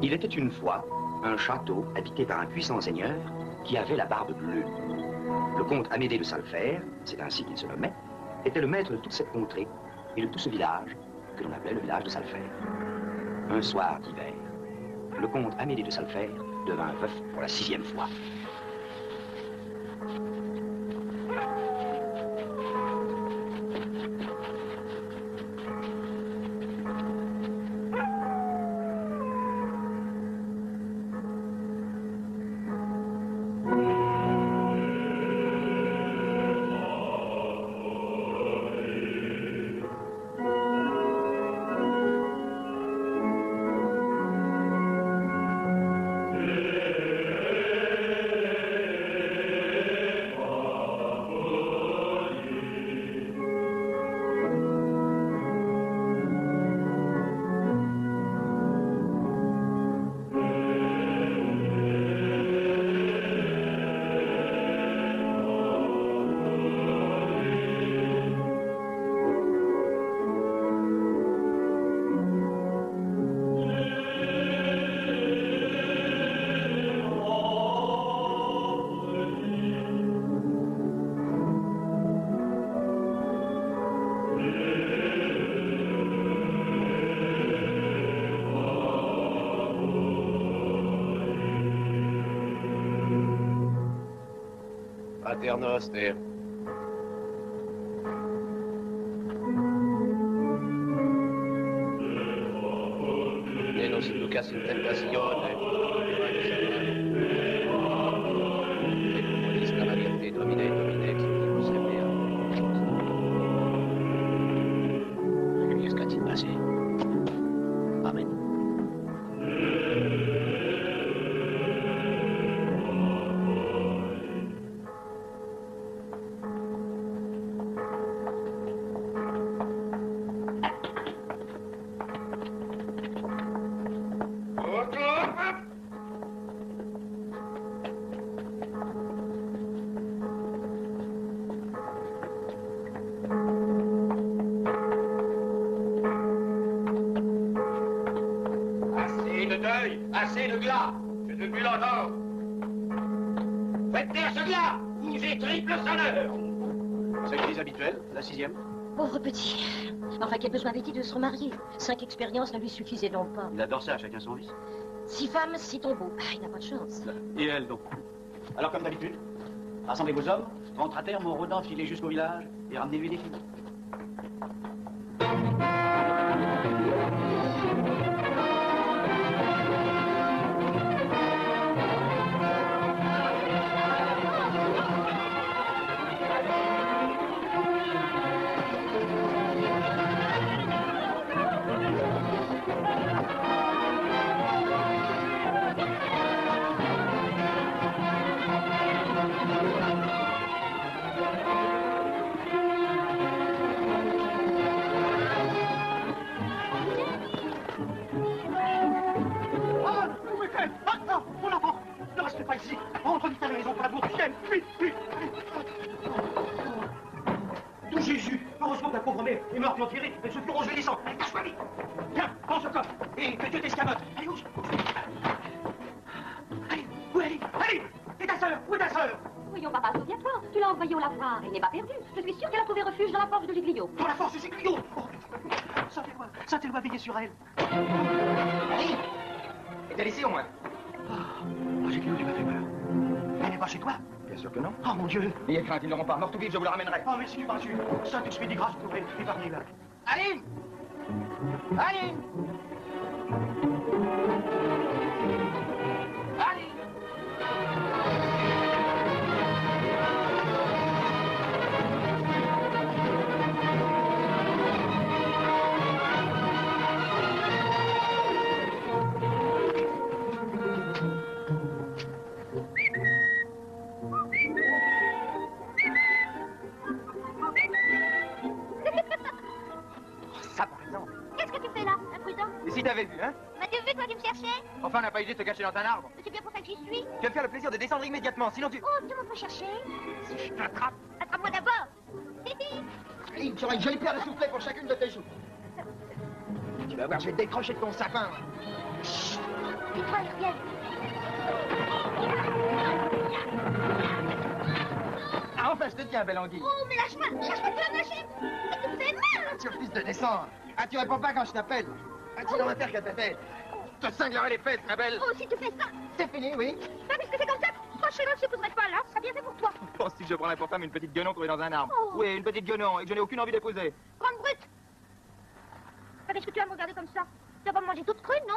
Il était une fois un château habité par un puissant seigneur qui avait la barbe bleue. Le comte Amédée de Salfer, c'est ainsi qu'il se nommait, était le maître de toute cette contrée et de tout ce village que l'on appelait le village de Salfer. Un soir d'hiver, le comte Amédée de Salfer devint veuf pour la 6e fois. Paternoster. Ne nos inducas in tentazione. Et communis la variété domine, domine, ex semea. Qu'est-ce qu'a-t-il passé? Amen. Assez de glas. Je ne veux plus l'entendre. Faites taire ce glas ou j'ai triple sonneur. C'est l'église habituelle, la 6e. Pauvre petit. Enfin, quel besoin avait-il de se remarier? 5 expériences ne lui suffisaient donc pas. Il adore ça, chacun son vice. 6 femmes, 6 tombeaux. Ah, il n'a pas de chance. Et elle, donc? Alors, comme d'habitude, rassemblez vos hommes, rentre à terre, mon rodin, filez jusqu'au village et ramenez-lui des filles. Elle n'est pas perdue. Je suis sûre qu'elle a trouvé refuge dans la forge de Giglio. Dans la forge de Giglio? Oh, Saint-Éloi veiller sur elle. Allez. Et ici au moins. Oh, Giglio, tu m'as fait peur. Elle n'est pas chez toi? Bien sûr que non. Oh mon Dieu. N'ayez crainte, ils n'auront pas. Mort ou vif, je vous la ramènerai. Oh, mais si tu m'as su. Saint-Expédie grâce, vous pourrez épargner là. Aline! Aline! Aline! Et si t'avais vu, hein? M'as-tu vu, toi qui me cherchais? Enfin, on n'a pas idée de te cacher dans un arbre. C'est bien pour ça que j'y suis. Tu vas me faire le plaisir de descendre immédiatement, sinon tu... Oh, tu m'as pas cherché. Si je t'attrape... Attrape-moi d'abord. Allez, tu auras une jolie paire de soufflets pour chacune de tes joues. Tu vas voir, je vais te décrocher de ton sapin. Chut. Tais-toi, Ariel. Ah, enfin, je te tiens, belle anguille. Oh, mais lâche-moi, tu vas me lâcher. Mais tu me fais mal. Tu refuses de descendre. Ah, tu réponds pas quand je t'appelle. Ah, tu vas faire qu'à ta tête. Je te cinglerai les fesses, ma belle. Oh, si tu fais ça. C'est fini, oui. Ah, puisque c'est comme ça, franchement, je ne poserai pas là. Ça sera bien fait pour toi. Penses-tu que je prendrais pour femme une petite guenon trouvée dans un arbre? Oh. Oui, une petite guenon, et que je n'ai aucune envie d'épouser. Grande brute. Ah, qu'est-ce que tu vas me regarder comme ça? Tu vas pas me manger toute crue, non?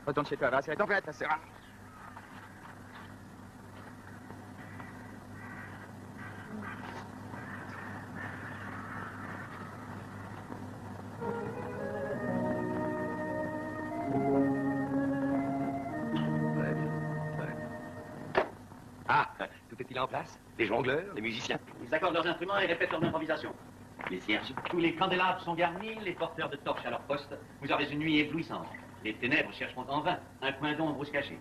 Retourne chez toi, va, c'est ton frère, ta sœur. Ah, tout est-il en place? Les jongleurs, les musiciens? Ils accordent leurs instruments et répètent leurs improvisations. Les cierges, tous les candélabres sont garnis, les porteurs de torches à leur poste. Vous aurez une nuit éblouissante. Les ténèbres chercheront en vain un coin d'ombre où se cacher.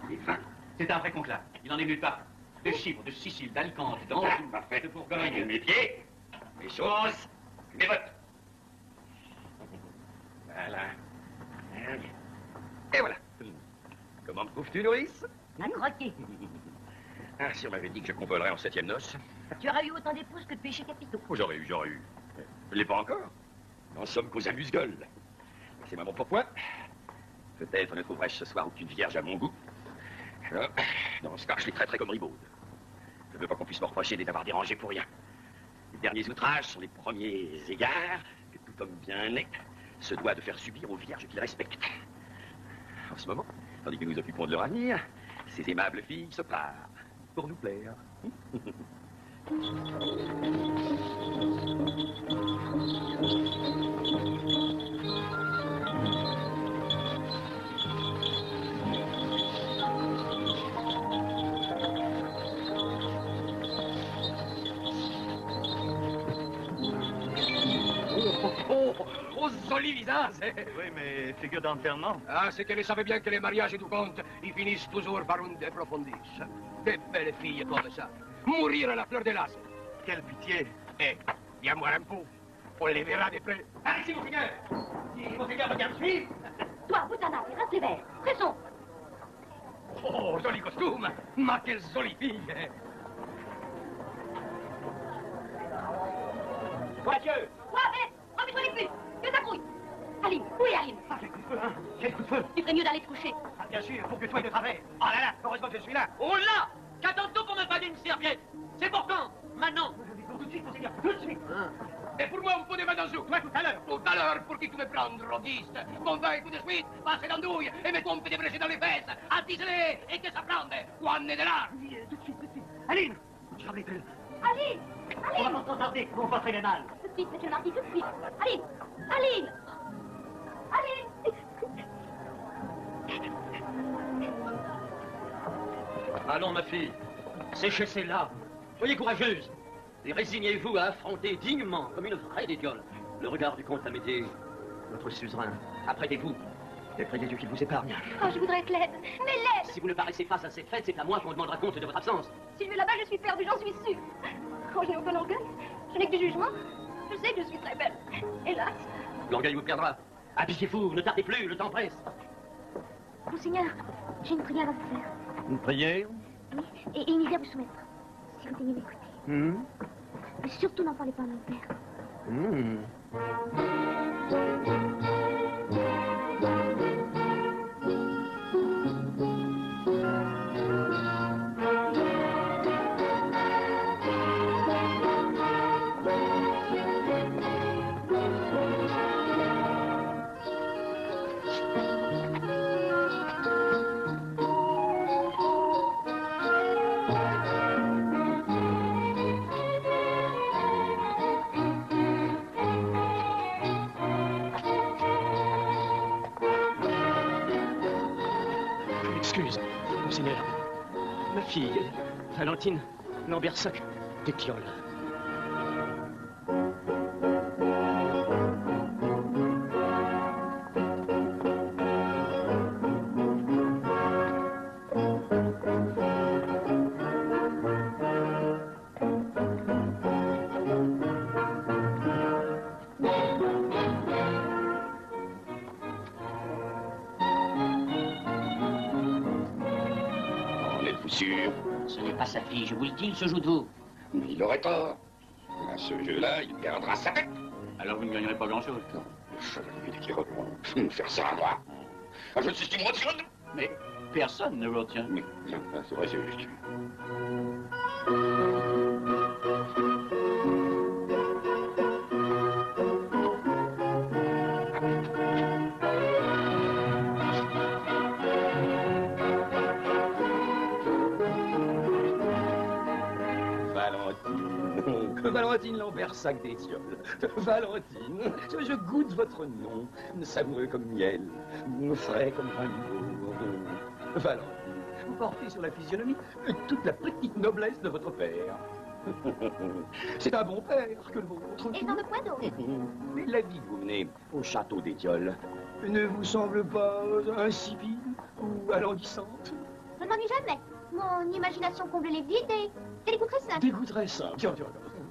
Les vins. C'est un vrai conclave. Il en est nulle part. De Chypre, de Sicile, d'Alicante, d'Anjou, Parfait. de Bourgogne. Mes pieds, mes choses, mes bottes. Voilà. Et voilà. Comment me trouves-tu, Nourrice? À croquer. Ah, si on m'avait dit que je convolerais en 7e noce. Tu aurais eu autant d'épouses que de péchés capitaux. Oh, j'aurais eu. Je ne l'ai pas encore. N'en sommes qu'aux amuse-gueules. C'est maman pourquoi. Peut-être ne trouverai-je ce soir aucune vierge à mon goût. Alors, dans ce cas, je les traiterai comme ribaudes. Je ne veux pas qu'on puisse me reprocher de les avoir dérangés pour rien. Les derniers outrages sont les premiers égards que tout homme bien né se doit de faire subir aux vierges qu'il respecte. En ce moment, tandis que nous occupons de leur avenir, ces aimables filles se parent pour nous plaire. Oh, joli visage! Oui, mais figure d'enterrement. Ah, c'est qu'elle savait bien que les mariages du comte, ils finissent toujours par une déprofondis. Des belles filles comme ça. Mourir à la fleur de l'âge. Quelle pitié. Eh, viens voir un peu. On les verra de près. Allez, si, Monseigneur. Si Monseigneur regarde suivre. Toi, Boutana, fais reste sévère. Pressons. Oh, joli costume! Ma quelle jolie fille! Voiture. Toi, hé, remets-toi les plumes. Que ça couille. Aline, où est Aline? Ah, quel coup de feu, hein. Quel coup de feu. Tu ferais mieux d'aller te coucher. Ah, bien sûr, pour que toi de travers. Oh là là, heureusement que je suis là. Oh là! Qu'attends-tu pour me payer une serviette? C'est pour quand? Maintenant? Tout de suite, Monseigneur, tout de suite. Et pour moi, un peu de vin d'Anjou. Toi, tout à l'heure. Tout à l'heure, pour qui tu me prends, droguiste. Mon vin, tout de suite, passe l'andouille et mets-toi un peu de bréché dans les fesses. Attise-les et que ça prenne. Juan est de là. Oui, tout de suite, tout de suite. Aline. Charlie-elle. Aline! On va pas s'en tarder, on va traîner mal. Tout de suite, monsieur le marquis, tout de suite. Aline! Aline! Aline! Allons, ma fille. Séchez ces larmes. Soyez courageuse. Et résignez-vous à affronter dignement, comme une vraie dédiole, le regard du comte Amédée, notre suzerain. Apprêtez-vous et priez Dieu qu'il vous épargne. Oh, je voudrais être laide. Mais laide! Si vous ne paraissez pas à cette fête, c'est à moi qu'on demandera compte de votre absence. Si je vais là-bas, je suis perdue, j'en suis sûre. Oh, je n'ai aucun orgueil. Je n'ai que du jugement. Je sais que je suis très belle. Hélas. L'orgueil vous perdra. Habillez-vous, ne tardez plus, le temps presse. Monseigneur, j'ai une prière à vous faire. Une prière. Oui, et une idée à vous soumettre. Si vous daignez m'écouter. Mais surtout, n'en parlez pas à mon père. Excuse, monseigneur. Ma fille, Valentine Lambersac, d'étiole. sûr. Ce n'est pas sa fille, je vous le dis, il se joue de vous. Mais il aurait tort. À ce jeu-là, il perdra sa tête. Alors vous ne gagnerez pas grand-chose. Non, le chevalier des Quirotes vont faire ça à moi. Ah, je ne sais ce qui me retient. Mais personne ne vous retient. Mais, bien, c'est vrai, c'est juste. Valentine Lambert, sac d'étiole. Valentine, je goûte votre nom, savoureux comme miel, frais comme vin nouveau. Valentine, vous portez sur la physionomie toute la petite noblesse de votre père. C'est un bon père que le vôtre. Et dans le quoi d'autre? Mais la vie que vous menez au château d'Étiole ne vous semble pas insipide ou alanguissante? Je ne m'ennuie jamais. Mon imagination comble les vides et c'est des goûts très simples. Des goûts très simples. Tiens.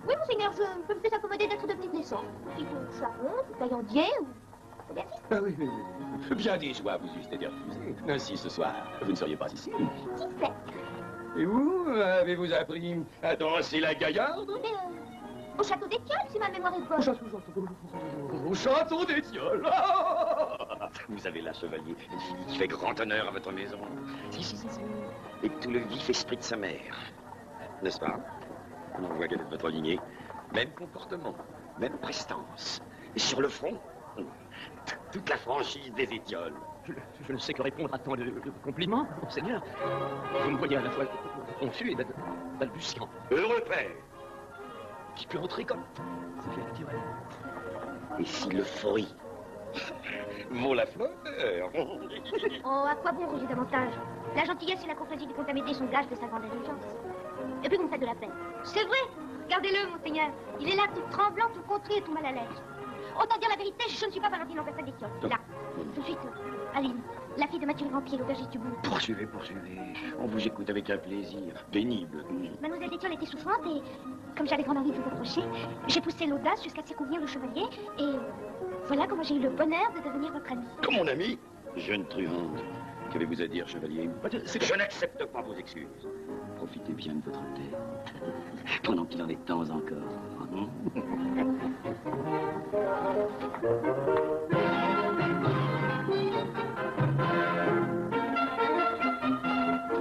Oui, monseigneur, je peux me faire accommoder d'être de petite naissance. Si vous charron, ou taillandier, ou... Ah oui. Bien des joies vous eussent été refusées. Ainsi, ce soir, vous ne seriez pas ici. Qui sait? Et où avez-vous appris à danser la gaillarde? Mais, au château d'Étiole, si ma mémoire est bonne. Au château d'Étiole. Vous avez là, chevalier, une fille qui fait grand honneur à votre maison. Si. Et tout le vif esprit de sa mère. N'est-ce pas? On voit qu'elle est de votre lignée. Même comportement, même prestance. Et sur le front, toute la franchise des Étioles. Je ne sais que répondre à tant de compliments, monseigneur. Vous me voyez à la fois confus et balbutiant. Heureux père. Qui peut entrer comme... Ça fait naturel. Et si l'euphorie vaut la fleur? Oh, à quoi bon rougir davantage? La gentillesse et la courtoisie du comte Amédée sont gages de sa grande indulgence. Et puis vous me faites de la peine. C'est vrai. Regardez-le, monseigneur. Il est là, tout tremblant, tout contrit et tout mal à l'aise. Autant dire la vérité, je ne suis pas Valentine Lambert d'Étiole. Là, tout de suite, Aline, la fille de Mathieu Rampier, l'aubergiste du bout. Poursuivez. On vous écoute avec un plaisir pénible. Mademoiselle d'Étiole était souffrante et, comme j'avais grande envie de vous reprocher, j'ai poussé l'audace jusqu'à circonvenir le chevalier et voilà comment j'ai eu le bonheur de devenir votre ami. Comme mon ami, jeune truande. Qu'avez-vous à dire, chevalier? Je n'accepte pas vos excuses. Profitez bien de votre tête, pendant qu'il en est temps encore.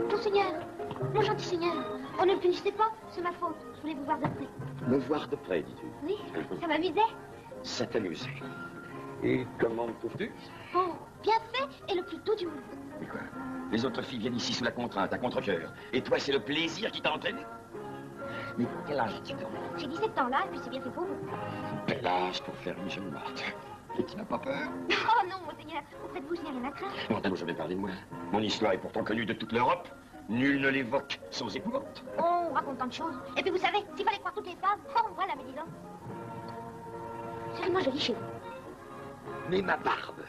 Monseigneur, mon gentil seigneur, on ne le punissez pas, c'est ma faute. Je voulais vous voir de près. Me voir de près, dis-tu? Oui, ça m'amusait. Ça t'amusait. Et comment me trouves-tu? Oh, bien fait et le plus doux du monde. Mais quoi? Les autres filles viennent ici sous la contrainte, à contre-cœur. Et toi, c'est le plaisir qui t'entraîne? Mais quel âge as-tu donc? J'ai 17 ans là, et puis c'est bien fait pour vous. Bel âge pour faire une jeune morte. Et tu n'as pas peur? Oh non, monseigneur, auprès de vous, je n'ai rien à craindre. Non, je vais parler de moi. Mon histoire est pourtant connue de toute l'Europe. Nul ne l'évoque sans épouvante. Oh, on raconte tant de choses. Et puis vous savez, s'il fallait croire toutes les femmes, oh, voilà, mais dis donc. C'est vraiment joli chez vous. Mais ma barbe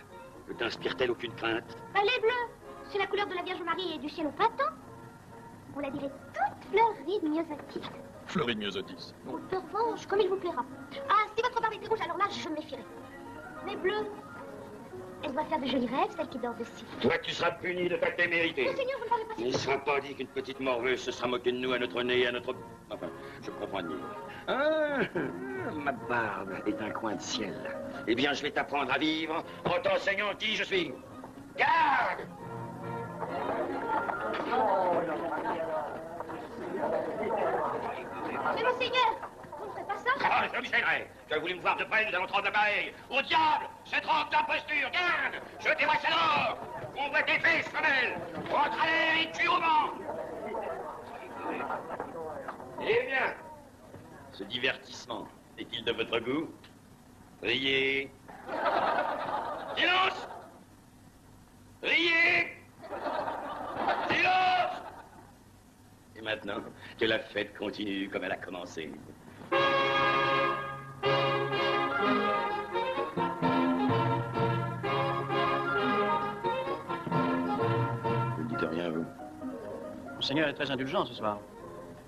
ne t'inspire-t-elle aucune crainte? Elle est bleue. C'est la couleur de la Vierge Marie et du ciel au printemps. On la dirait toute fleurie de myosotis. Fleurie de myosotis. Oh, de revanche, comme il vous plaira. Ah, si votre barbe était rouge, alors là, je me méfierais. Mais bleue, elle doit faire de jolis rêves, celle qui dort dessus. Toi, tu seras puni de ta témérité. Monseigneur, vous ne parlez pas si... Il ne sera pas dit qu'une petite morveuse se sera moquée de nous à notre nez et à notre... Enfin, je comprends de mieux. Ah, ma barbe est un coin de ciel. Eh bien, je vais t'apprendre à vivre en t'enseignant qui je suis. Garde! Mais monseigneur, vous ne ferez pas ça? Ah, je m'y tu as voulu me voir de près, nous allons te rendre l'appareil. Au diable! Cette robe d'imposture, garde! Je t'ai voix alors! On voit tes fesses, femelle! Rentre à l'air et tue au vent! Eh bien, ce divertissement est-il de votre goût? Riez! Silence! Riez! Silence! Et maintenant, que la fête continue comme elle a commencé. Vous ne dites rien, vous? Monseigneur est très indulgent ce soir.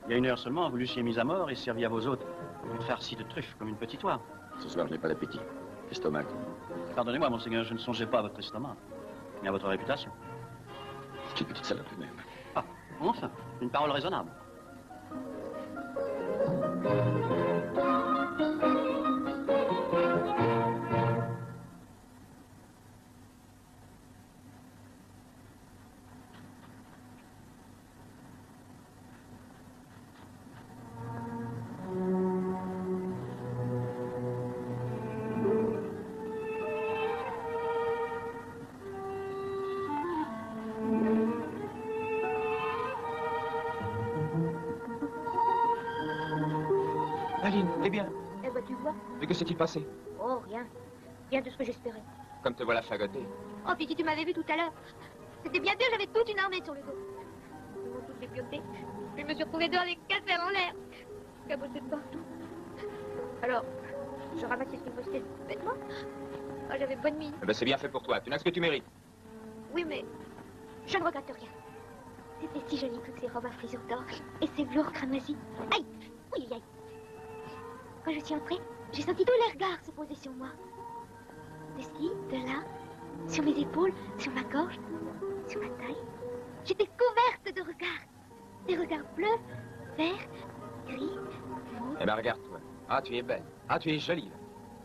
Il y a une heure seulement, vous l'eussiez mis à mort et servi à vos hôtes une farcie de truffes comme une petite oie. Ce soir, je n'ai pas d'appétit. Estomac. Pardonnez-moi, monseigneur, je ne songeais pas à votre estomac, mais à votre réputation. C'est une petite salope, même. Ah, enfin. Une parole raisonnable. Aline, eh bien, Eh ben, tu vois. mais que s'est-il passé? Oh, rien. Rien de ce que j'espérais. Comme te voilà fagoté. Oh, puis si tu m'avais vu tout à l'heure, c'était bien sûr, j'avais toute une armée sur le dos. Ils m'ont toutes dépiotées. Je me suis retrouvée dehors avec 4 fers en l'air. Cabossé de partout. Alors, je ramassais ce qui me restait de vêtements. Oh, j'avais bonne mine. Eh ben, c'est bien fait pour toi. Tu n'as que ce que tu mérites. Oui, mais je ne regrette rien. C'était si joli, toutes ces robes à frisure d'or et ces velours cramoisis. Aïe! Oui, aïe! Quand je suis entrée, j'ai senti tous les regards se poser sur moi. De ci, de là, sur mes épaules, sur ma gorge, sur ma taille. J'étais couverte de regards. Des regards bleus, verts, gris, mauves. Eh ben, regarde-toi. Ah, tu es belle. Ah, tu es jolie.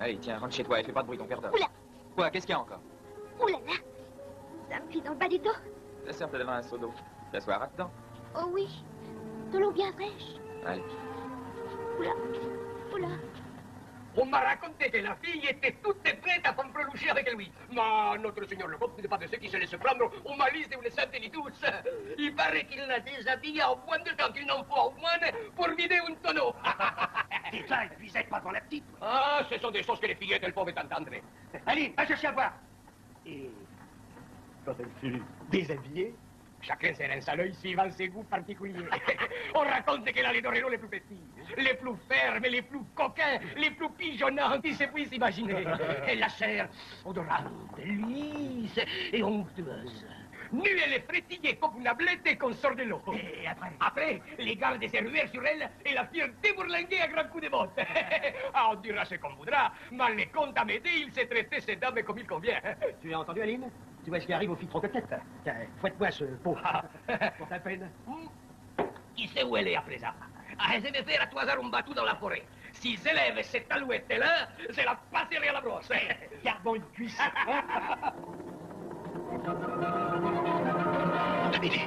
Allez, tiens, rentre chez toi et fais pas de bruit, ton père d'or. Oula! Quoi, qu'est-ce qu'il y a encore? Ouh là là! Ça me fit dans le bas du dos. Serre-toi devant un seau d'eau. T'asseoiras dedans. Oh oui, de l'eau bien fraîche. Allez. Oula, oula. On m'a raconté que la fille était toute prête à fanfreloucher avec lui. Mais notre Seigneur le comte n'est pas de ceux qui se laissent prendre au malice d'une sainte douce. Il paraît qu'il l'a déshabillée en point de temps qu'il n'en faut au moins pour vider un tonneau. Putain, épuisette pas dans la petite. Ah, ce sont des choses que les fillettes, elles peuvent entendre. Allez, va chercher à boire. Et quand elle fut déshabillée, Chacun se rince à l'œil suivant ses goûts particuliers. On raconte qu'elle a les dorelons les plus petits, les plus fermes, les plus coquins, les plus pigeonnants qui se puissent imaginer. Et la chair odorante, lisse et onctueuse. Nue, elle est frétillée comme une ablette qu'on sort de l'eau. et après, Après, les gardes se ruèrent sur elle et la firent débourlinguer à grands coups de botte. Ah, on dira ce qu'on voudra, mais les comtes Amédée, il s'est traité ces dames comme il convient. tu as entendu, Aline? Tu vois ce qui arrive aux filles trop coquettes? Tiens, fouette-moi ce pot. Pour ta peine. Qui sait où elle est à présent? Ah, je vais faire à tout hasard un bateau dans la forêt. Si j'élève cette alouette-là, je la passerai à la brosse. Gardons une cuisse. Amédée.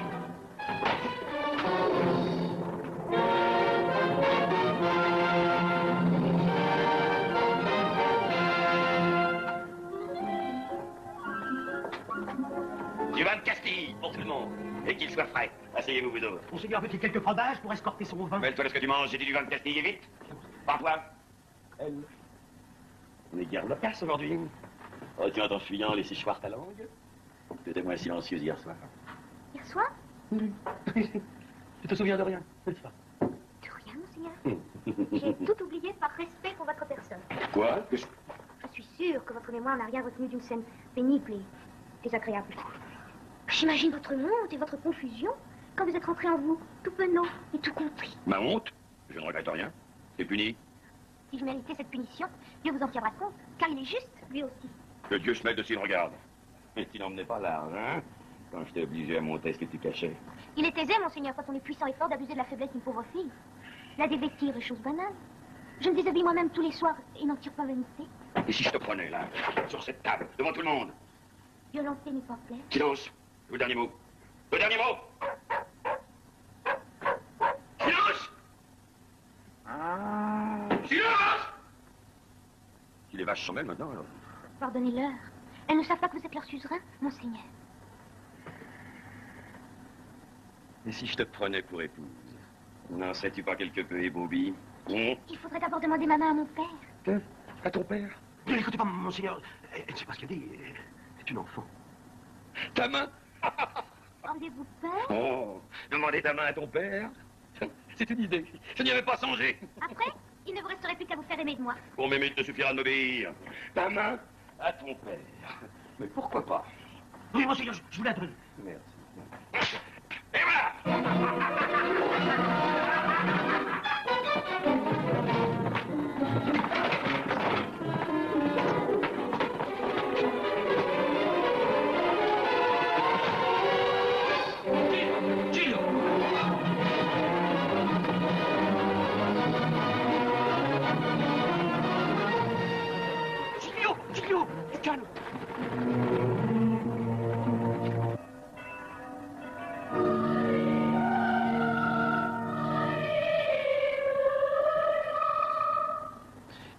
Du vin de Castille pour tout le monde. Et qu'il soit frais. Asseyez-vous, vous autres. Monseigneur veut-il quelques fromages pour escorter son vin? Mêle-toi de ce que tu manges, j'ai dit du vin de Castille, et vite. Parle-toi. Elle. On est guère loquace aujourd'hui. Oh, tu en fuyant, laisser choir ta langue. Tu étais moins silencieuse hier soir. Hier soir? Tu te souviens de rien? De rien, monseigneur. J'ai tout oublié par respect pour votre personne. Quoi? Je suis sûre que votre mémoire n'a rien retenu d'une scène pénible et désagréable. J'imagine votre honte et votre confusion quand vous êtes rentré en vous, tout penaud et tout contrit. Ma honte? Je ne regrette rien. C'est puni. Si je méritais cette punition, Dieu vous en tiendra compte, car il est juste, lui aussi. Que Dieu se mette de s'il regarde. Mais tu n'emmenais pas large, hein? Quand je t'ai obligé à monter ce que tu cachais. Il est aisé, monseigneur, quand on est puissant et fort, d'abuser de la faiblesse d'une pauvre fille. La dévêtir est chose banale. Je me déshabille moi-même tous les soirs et n'en tire pas vanité. Et si je te prenais, là, sur cette table, devant tout le monde? Violenter n'est pas plaire. Silence. Le dernier mot. Le dernier mot. Silence. Silence. Si les vaches s'en mêlent maintenant, alors. Pardonnez-leur. Elles ne savent pas que vous êtes leur suzerain, monseigneur. Et si je te prenais pour épouse? N'en sais-tu pas quelque peu ébobie? Il faudrait d'abord demander ma main à mon père. À ton père? N'écoutez pas, monseigneur. Elle ne sait pas ce qu'elle dit. C'est une enfant. Ta main? Auriez-vous peur? Oh, demander ta main à ton père? C'est une idée. Je n'y avais pas songé. Après, il ne vous resterait plus qu'à vous faire aimer de moi. Pour m'aimer, il te suffira de m'obéir. Ta main à ton père. Mais pourquoi pas? Oui, monseigneur, je vous la donne. Merci. Et voilà! Gilles! Calme.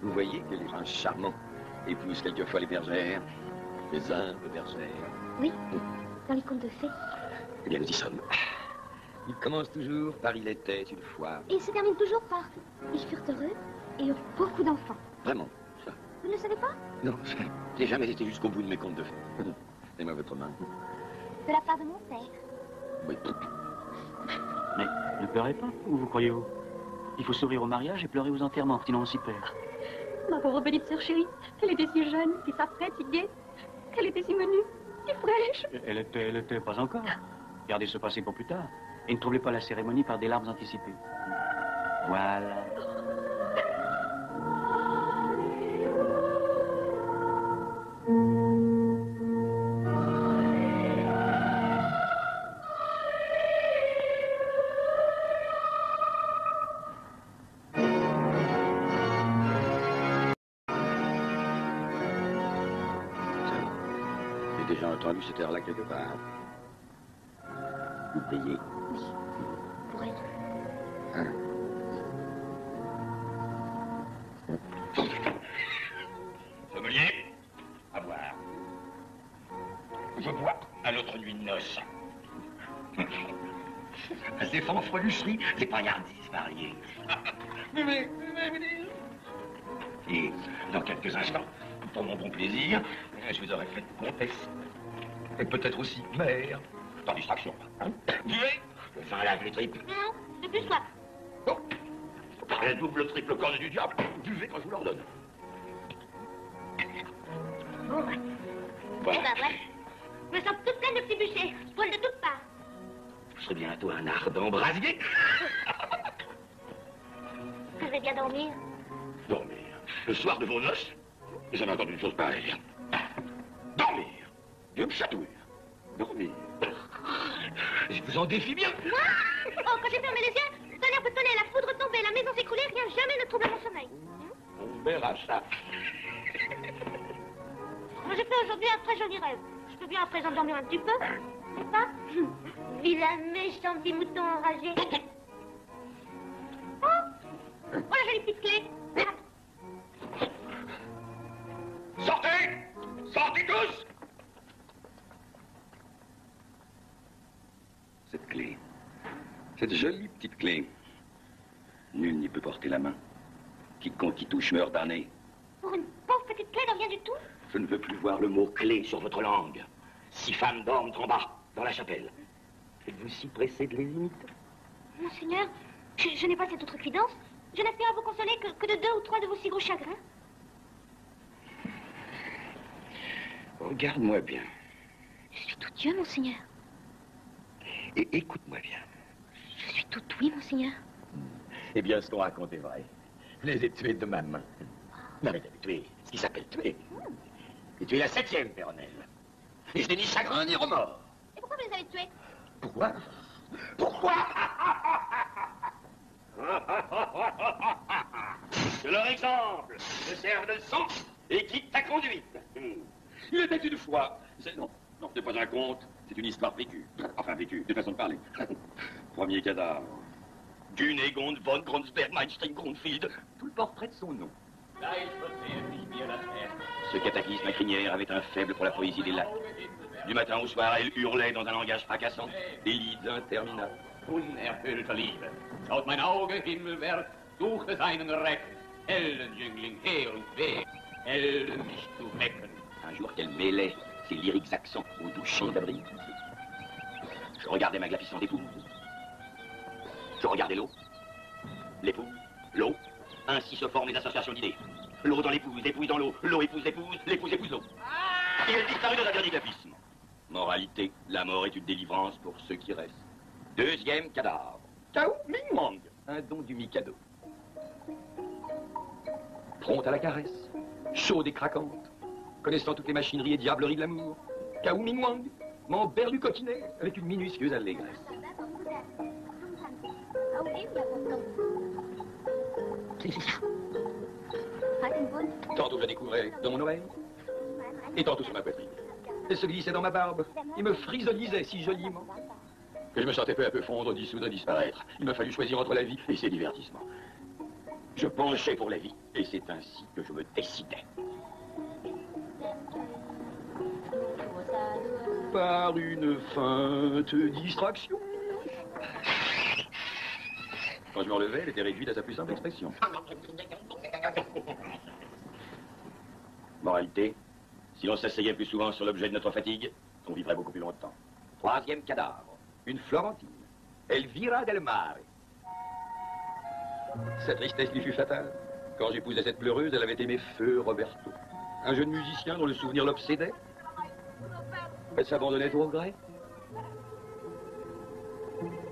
Vous voyez que les gens charmants épousent quelquefois les bergères, les humbles bergères. Oui, dans les contes de fées. Eh bien, nous y sommes. Il commence toujours par il était une fois. Et il se termine toujours par ils furent heureux et eurent beaucoup d'enfants. Vraiment, ça. Vous ne le savez pas? Non, je n'ai jamais été jusqu'au bout de mes contes de fées. Donnez-moi votre main. De la part de mon père. Oui. Mais ne pleurez pas, où vous croyez-vous? Il faut sourire au mariage et pleurer aux enterrements, sinon on s'y perd. Ma pauvre petite sœur chérie, elle était si jeune, si saprette, si gaie. Elle était si menue, si fraîche. Elle était pas encore. Gardez ce passé pour plus tard. Et ne troublez pas la cérémonie par des larmes anticipées. Voilà. J'ai déjà entendu cette heure-là quelque part. Vous payez. Oui, pour elle. Hein? Sommelier, à boire. Je bois à notre nuit de noces. Ces fanfrelucheries, ces paillardises variées. Buvez. Et dans quelques instants, pour mon bon plaisir, je vous aurai fait comtesse. Et peut-être aussi mère. Par distraction. Hein? Buvez. Le vin lave les tripes. Non, j'ai plus soif. Bon. Par la double triple corde du diable, buvez quand je vous l'ordonne. Bon, Voilà. Eh ben, ouais. Je me sens toute pleine de petits bûchers, poils de toutes parts. Je serai bientôt un ardent brasier. Je vais bien dormir. Dormir. Le soir de vos noces, j'en ai entendu une chose pareille. Dormir. Dieu me chatouille. Dormir. Je vous en défie bien. Oh, quand j'ai fermé les yeux, le tonnerre peut sonner, la foudre tomber, la maison s'écrouler, rien jamais ne trouble mon sommeil. On verra ça. Moi, j'ai fait aujourd'hui un très joli rêve. Je peux bien à présent dormir un petit peu, n'est-ce pas? Vilain méchant petit mouton enragé. Oh, la jolie petite clé. Sortez! Sortez tous! Cette clé, cette jolie petite clé, nul n'y peut porter la main. Quiconque y touche meurt damné. Pour une pauvre petite clé de rien du tout? Je ne veux plus voir Le mot clé sur votre langue. 6 femmes dorment en bas, dans la chapelle. Êtes-vous si pressé de les imiter? Monseigneur, je n'ai pas cette autre cuidance. Je n'aspire à vous consoler que de 2 ou 3 de vos si gros chagrins. Regarde-moi bien Je suis tout Dieu, monseigneur. et écoute-moi bien. Je suis tout oui, monseigneur. Eh bien, ce qu'on raconte est vrai. Je les ai tués de ma main. Non, mais t'avais tué ce qui s'appelle tuer. Et tu es la 7e, Péronnelle. Et je n'ai ni chagrin ni remords. Et pourquoi vous les avez tués? Pourquoi? Pourquoi? Que leur exemple te serve de leçon et quitte ta conduite. Il était une fois. Non, ce n'est pas un conte. C'est une histoire vécue. Enfin, vécue, de façon de parler. Premier cadavre. Gunegonde von Gronsberg-Meinstein Grunfield. Tout le portrait de son nom. Ce cataclysme à crinière avait un faible pour la poésie des lacs. Du matin au soir, elle hurlait dans un langage fracassant. Des lieds interminables. Unerfüllter Liebe, schaut mein Auge himmelwärts, suchte seinen Reck, hellen Jüngling her und wer, hell mich zu wecken. Un jour qu'elle mêlait ses lyriques accents aux doux chants d'abri. Je regardais ma glapissante épouse. Je regardais l'eau. L'épouse, l'eau. Ainsi se forment les associations d'idées. L'eau dans l'épouse, l'épouse dans l'eau, l'eau épouse l'épouse, l'épouse épouse l'eau. Et elle disparut dans un dernier glapissement. Moralité, la mort est une délivrance pour ceux qui restent. Deuxième cadavre. Cao Ming-Wang, un don du Mikado. Prompte à la caresse, chaude et craquante, connaissant toutes les machineries et diableries de l'amour. Cao Ming-Wang, mon berlu coquinet avec une minutieuse allégresse. Tantôt je la découvrais dans mon oreille, et tantôt sur ma poitrine. Et se glissait dans ma barbe. Il me frisonisait si joliment que je me sentais peu à peu fondre, dissoudre, disparaître. Il m'a fallu choisir entre la vie et ses divertissements. Je penchais pour la vie, et c'est ainsi que je me décidais. Par une feinte distraction. Quand je me relevais, elle était réduite à sa plus simple expression. Moralité, si l'on s'asseyait plus souvent sur l'objet de notre fatigue, on vivrait beaucoup plus longtemps. Troisième cadavre, une Florentine, Elvira del Mare. Sa tristesse lui fut fatale. Quand j'épousais cette pleureuse, elle avait aimé Feu Roberto, un jeune musicien dont le souvenir l'obsédait. Elle s'abandonnait au regret.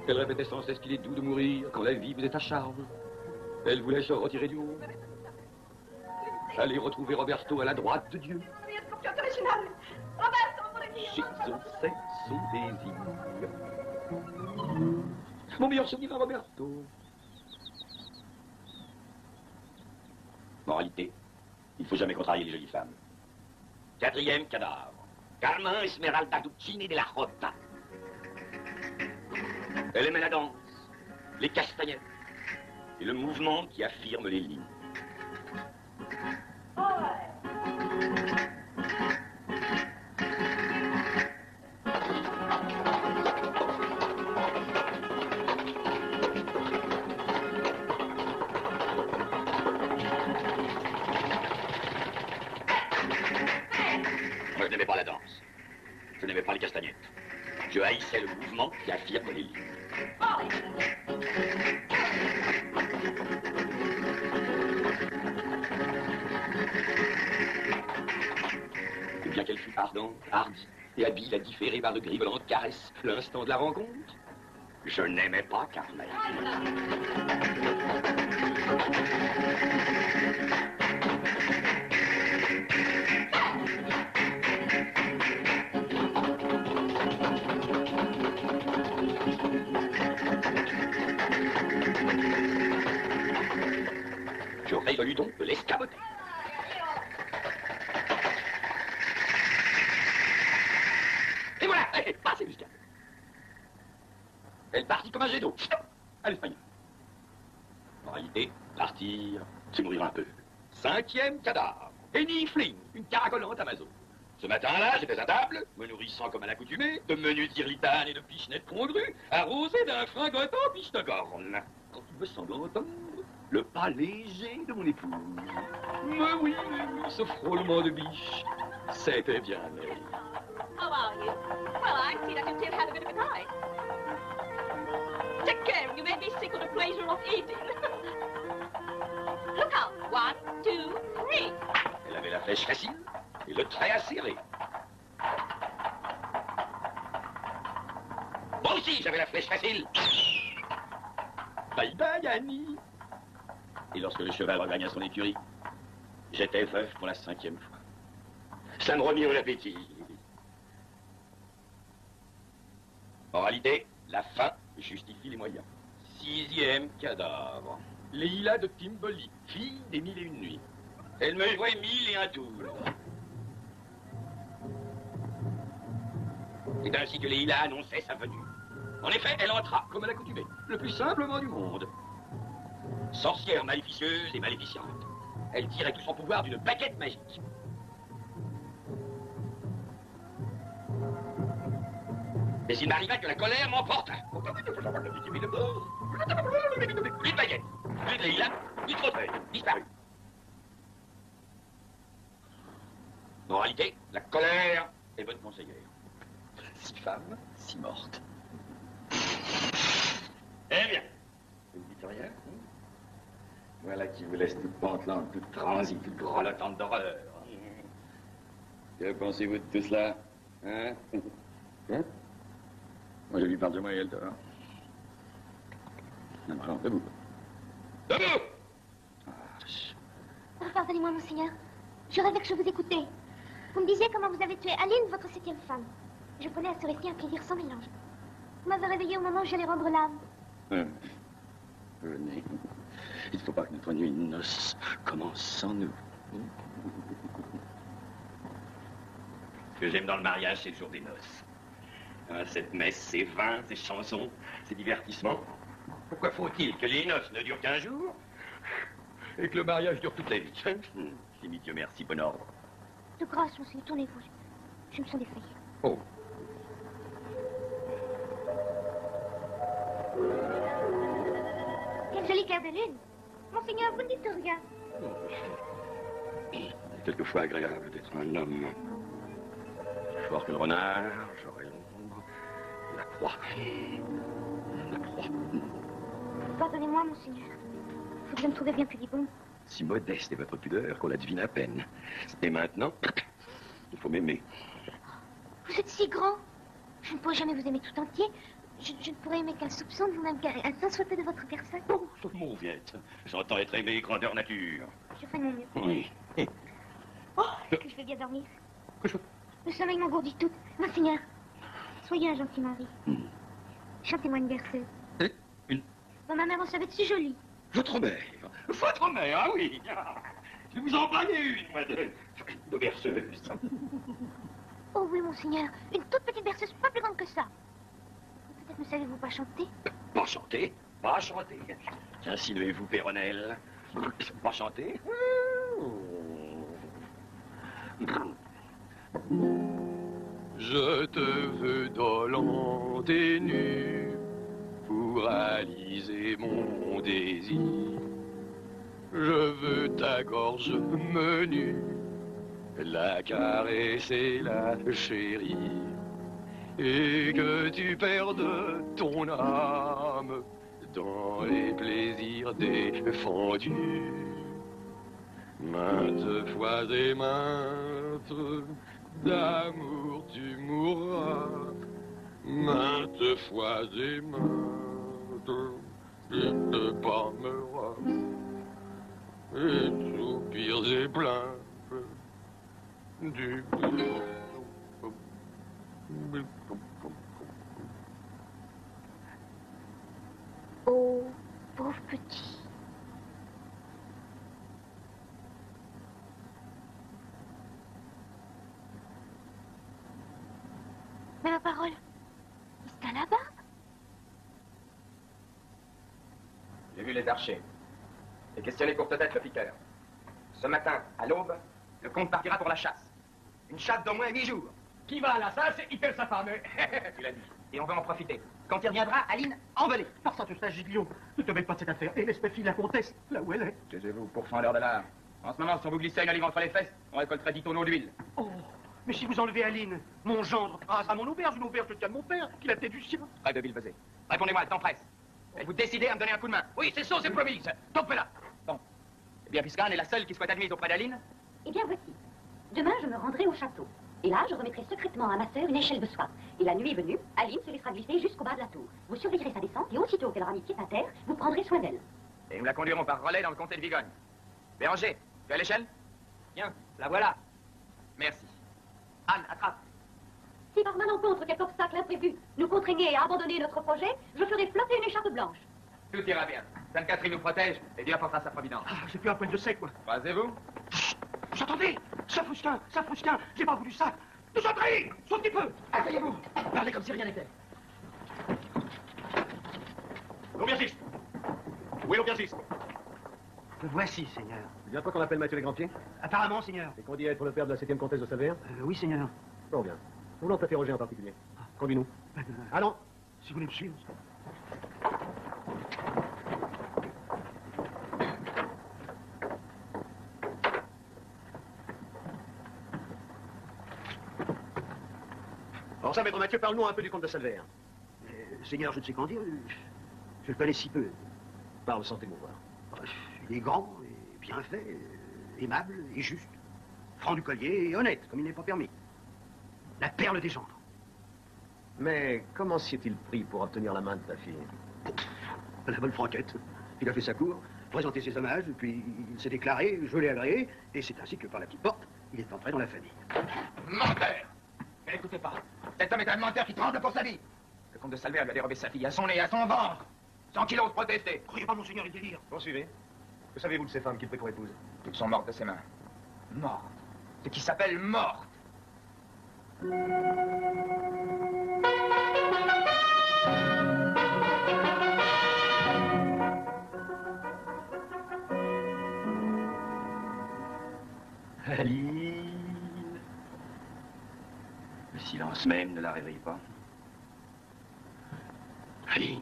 Elle répétait sans cesse qu'il est doux de mourir quand la vie vous est à charme. Elle voulait se retirer du monde. Aller retrouver Roberto à la droite de Dieu. J'exauçais son désir. Mon meilleur souvenir à Roberto. Moralité, il ne faut jamais contrarier les jolies femmes. Quatrième cadavre, Carmen Esmeralda Duccini de la Rota. Elle aimait la danse, les castagnettes et le mouvement qui affirme les lignes. Moi, je n'aimais pas la danse. Je n'aimais pas les castagnettes. Je haïssais le mouvement qui affirme les lignes. Et bien qu'elle fût ardente, hardie et habile à différer par de grivolantes caresses l'instant de la rencontre, je n'aimais pas Carmen. Je résolus donc de l'escamoter. Et voilà, passez jusqu'à. Elle partit comme un jet d'eau, à l'espagnol. En réalité, partir, c'est mourir un peu. Cinquième cadavre, Henny Fling, une caracolante Amazon. Ce matin-là, j'étais à table, me nourrissant comme à l'accoutumée, de menus tirlitanes et de pichenettes congrues, arrosé d'un fringotant piche-de-corne. Quand il me semble entendre le pas léger de mon épouse. Mais oui, ce frôlement de biche, c'était bien elle. How are you? Well, I see that you still have a bit of a appetite. Take care, you may be sick of the pleasure of eating. Look out. 1, 2, 3. Elle avait la flèche facile et le trait acéré. Moi aussi, j'avais la flèche facile. Bye bye, Annie. Et lorsque le cheval regagna son écurie, j'étais veuf pour la 5e fois. Ça me remit au appétit. En réalité, la fin justifie les moyens. 6e cadavre. Leila de Timboli, fille des 1001 nuits. Elle me jouait 1001 tours. C'est ainsi que Leila annonçait sa venue. En effet, elle entra, comme à l'accoutumée, le plus simplement du monde. Sorcière maléficieuse et maléficiente, elle tirait tout son pouvoir d'une baguette magique. Mais il m'arriva que la colère m'emporta. Plus de baguette, plus de Leila, plus de fauteuil, disparu. En réalité, la colère est bonne conseillère. 6 femmes, 6 mortes. Eh bien, vous ne dites rien, hein? Voilà qui vous laisse toute pantelante, toute transie, toute grelottante d'horreur. Que pensez-vous de tout cela? Hein? Hein? Moi, je lui parle de moi et elle dort. Non, alors, debout. Debout! Oh, pardonnez-moi, monseigneur. Je rêvais que je vous écoutais. Vous me disiez comment vous avez tué Aline, votre 7e femme. Je prenais à ce récit un plaisir sans mélange. Vous m'avez réveillé au moment où j'allais rendre l'âme. Venez. Il ne faut pas que notre nuit de noces commence sans nous. Ce que j'aime dans le mariage, c'est le jour des noces. Hein, cette messe, ces vins, ces chansons, ces divertissements. Pourquoi faut-il que les noces ne durent qu'un jour et que le mariage dure toute la vie? J'ai mis Dieu merci, bon ordre. De grâce, monseigneur, tournez-vous. Je me sens défaillie. Oh. Quel joli clair de lune. Monseigneur, vous ne dites rien. C'est quelquefois agréable d'être un homme. Plus fort que le renard, j'aurai l'ombre, la proie. La proie. Pardonnez-moi, monseigneur. Vous me trouvez bien pudibonde. Si modeste est votre pudeur qu'on la devine à peine. Et maintenant, il faut m'aimer. Vous êtes si grand. Je ne pourrai jamais vous aimer tout entier. Je ne pourrai aimer qu'un soupçon de vous-même, qu'un seul peu de votre personne. Oh, Mauviette, j'entends être aimé grandeur nature. Je ferai de mon mieux. Oui. Oh, que je vais bien dormir. Le sommeil m'engourdit toute. Monseigneur, soyez un gentil mari. Chantez-moi une berceuse. Bon, ma mère en savait si jolie. Votre mère? Votre mère, ah oui. Je vais vous en parler une, moi, de berceuse. Oh oui, monseigneur, une toute petite berceuse, pas plus grande que ça. Peut-être ne savez-vous pas chanter? Pas chanter? Pas chanter. Qu'insinuez-vous, Péronnelle? Pas chanter? Je te veux dolente et nue pour réaliser mon désir. Je veux ta gorge menue, la caresser, la chérir, et que tu perdes ton âme dans les plaisirs défendus. Maintes fois et maintes, d'amour tu mourras, maintes fois et maintes, tu te parmeras, et soupirs et plaintes du Oh, pauvre petit. Mais ma parole, c'est à la barbe. J'ai vu les archers. J'ai questionné courte tête le piqueur. Ce matin, à l'aube, le comte partira pour la chasse. Une chasse d'au moins 8 jours. Qui va à la chasse, il perd sa femme. Tu l'as dit. Et on va en profiter. Quand il reviendra, Aline, envolée. Par ça, tout ça, Giglio, ne te mêle pas de cette affaire. Et laisse ma fille la comtesse, là où elle est. Taisez-vous, pourfendeur de l'art. En ce moment, si on vous glissait une olive entre les fesses, on récolterait 10 tonneaux d'huile. Oh, mais si vous enlevez Aline, mon gendre rasera mon auberge, une auberge de tien de mon père, qui la tête du sien. Rêve de Villevezé. Répondez-moi, le temps presse. Êtes-vous décidé à me donner un coup de main? Oui, c'est ça, c'est promis. Topez-la. Bon. Eh bien, puisqu'Anne est la seule qui soit admise auprès d'Aline. Eh bien, voici. Demain, je me rendrai au château. Et là, je remettrai secrètement à ma sœur une échelle de soie. Et la nuit venue, Aline se laissera glisser jusqu'au bas de la tour. Vous surveillerez sa descente et aussitôt qu'elle aura mis pied à terre, vous prendrez soin d'elle. Et nous la conduirons par relais dans le comté de Vigogne. Béranger, tu as l'échelle? Tiens, la voilà. Merci. Anne, attrape. Si par malencontre quelque obstacle imprévu nous contraignait à abandonner notre projet, je ferai flotter une écharpe blanche. Tout ira bien. Sainte Catherine nous protège et Dieu apportera sa providence. Ah, j'ai plus un poil de sec, moi. Croisez-vous. Vous entendez? Saint-Faustin, j'ai pas voulu ça. Nous entrez, sauf un petit peu. Asseyez-vous. Parlez comme si rien n'était. L'aubergiste. Où est l'aubergiste? Le voici, Seigneur. C'est bien toi qu'on appelle Mathieu les Granpiers? Apparemment, Seigneur. Et qu'on dit être le père de la 7e comtesse de Saverne? Oui, Seigneur. Bon, bien. Nous voulons t'interroger en particulier. Conduis-nous. Allons. Si vous voulez me suivre. Alors ça, maître Mathieu, parle-nous un peu du comte de Salvaire. Seigneur, je ne sais qu'en dire. Je le connais si peu. Parle sans t'émouvoir. Il est grand, et bien fait, aimable et juste. Franc du collier et honnête, comme il n'est pas permis. La perle des gendres. Mais comment s'y est-il pris pour obtenir la main de ta fille? La bonne franquette. Il a fait sa cour, présenté ses hommages, puis il s'est déclaré, je l'ai agréé, et c'est ainsi que par la petite porte, il est entré dans la famille. Menteur! Mais n'écoutez pas. Cet homme est un menteur qui tremble pour sa vie. Le comte de Salvaire lui a dérobé sa fille à son nez, à son ventre, sans qu'il ose protester. Croyez pas, monseigneur, il délire. Poursuivez. Que savez-vous de ces femmes qu'il prit pour épouse? Toutes sont mortes de ses mains. Mortes. Ce qui s'appelle morte. Aline. Le silence même ne la réveille pas. Aline.